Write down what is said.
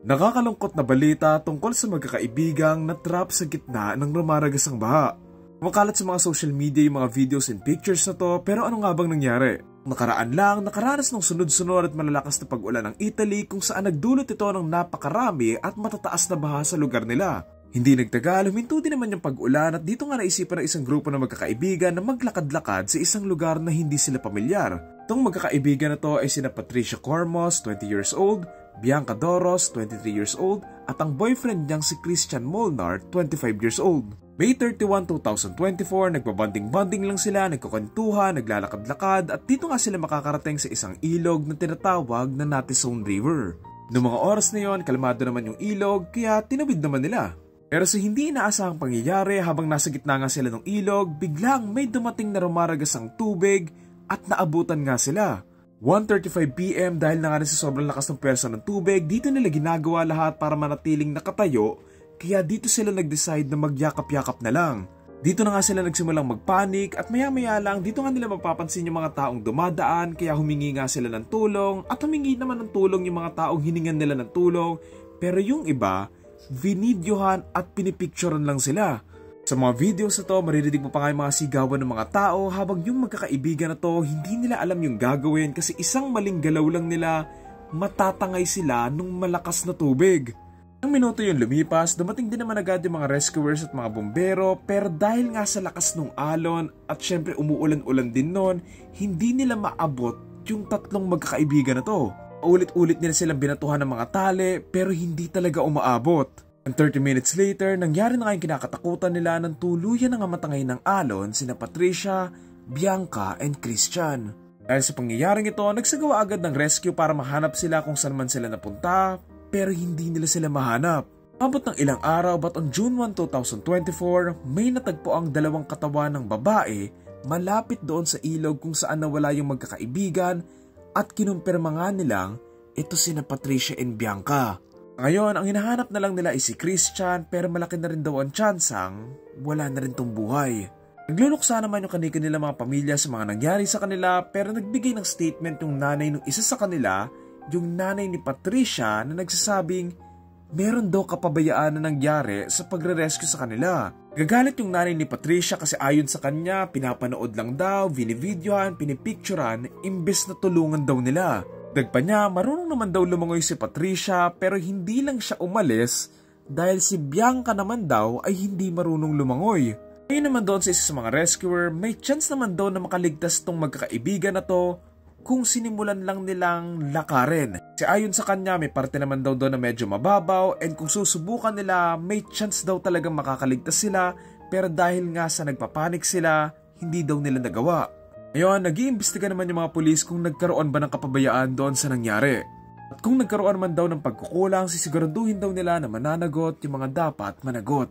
Nakakalungkot na balita tungkol sa magkakaibigang na-trap sa gitna ng rumaragasang baha. Kumakalat sa mga social media yung mga videos and pictures na to, pero ano nga bang nangyari? Nakaraan lang, nakaranas ng sunod-sunod at malalakas na pag-ulan ng Italy kung saan nagdulot ito ng napakarami at matataas na baha sa lugar nila. Hindi nagtagal, huminto din naman yung pag-ulan at dito nga naisipan ng isang grupo ng magkakaibigan na maglakad-lakad sa isang lugar na hindi sila pamilyar. Itong magkakaibigan na to ay sina Patricia Cormos, 20 years old, Bianca Doros, 23 years old, at ang boyfriend niyang si Christian Molnar, 25 years old. May 31, 2024, nagbabanding-banding lang sila, nagkukwentuhan, naglalakad-lakad at dito nga sila makakarating sa isang ilog na tinatawag na Natisone River. Noong mga oras na yon, kalmado naman yung ilog kaya tinawid naman nila. Pero sa hindi inaasahang pangyayari habang nasa gitna nga sila ng ilog, biglang may dumating na rumaragasang tubig at naabutan nga sila. 1:35 PM dahil na nga sa sobrang lakas ng pwersa ng tubig, dito nila ginagawa lahat para manatiling nakatayo. Kaya dito sila nag-decide na magyakap-yakap na lang. Dito na nga sila nagsimulang magpanik at maya-maya lang dito nga nila mapapansin yung mga taong dumadaan kaya humingi nga sila ng tulong at humingi naman ng tulong yung mga taong hiningan nila ng tulong. Pero yung iba, vinidyohan at pinipicturean lang sila. Sa mga videos na to, maririnig mo pa nga yung mga sigawan ng mga tao habang yung magkakaibigan na to hindi nila alam yung gagawin kasi isang maling galaw lang nila matatangay sila nung malakas na tubig. Ang minuto yung lumipas, dumating din naman agad yung mga rescuers at mga bombero pero dahil nga sa lakas ng alon at syempre umuulan-ulan din nun, hindi nila maabot yung tatlong magkakaibigan na to. Ulit-ulit nila silang binatuhan ng mga tali pero hindi talaga umaabot. And 30 minutes later, nangyari na kayong kinakatakutan nila ng tuluyan ng matangay ng alon sina Patricia, Bianca, and Christian. Dahil sa pangyayaring ito, nagsagawa agad ng rescue para mahanap sila kung saan man sila napunta pero hindi nila sila mahanap. Abot ng ilang araw but on June 1, 2024, may natagpo ang dalawang katawan ng babae malapit doon sa ilog kung saan nawala yung magkakaibigan at kinumpirma nga nilang ito sina Patricia and Bianca. Ngayon, ang hinahanap na lang nila ay si Christian pero malaki na rin daw ang tsansang wala na rin tong buhay. Nagluluksa naman yung kanilang mga pamilya sa mga nangyari sa kanila pero nagbigay ng statement yung nanay ng isa sa kanila, yung nanay ni Patricia na nagsasabing meron daw kapabayaan na nangyari sa pagre-rescue sa kanila. Gagalit yung nanay ni Patricia kasi ayon sa kanya, pinapanood lang daw, vinivideohan, pinipicturan, imbes na tulungan daw nila. Dagpa niya, marunong naman daw lumangoy si Patricia pero hindi lang siya umalis dahil si Bianca naman daw ay hindi marunong lumangoy. Ngayon naman doon sa isa sa mga rescuer, may chance naman daw na makaligtas tong magkakaibigan na to kung sinimulan lang nilang lakarin. Kasi ayon sa kanya, may parte naman daw doon na medyo mababaw and kung susubukan nila, may chance daw talagang makakaligtas sila pero dahil nga sa nagpapanik sila, hindi daw nila nagawa. Ngayon, nag-iimbestiga naman yung mga pulis kung nagkaroon ba ng kapabayaan doon sa nangyari. At kung nagkaroon man daw ng pagkukulang, sisiguraduhin daw nila na mananagot yung mga dapat managot.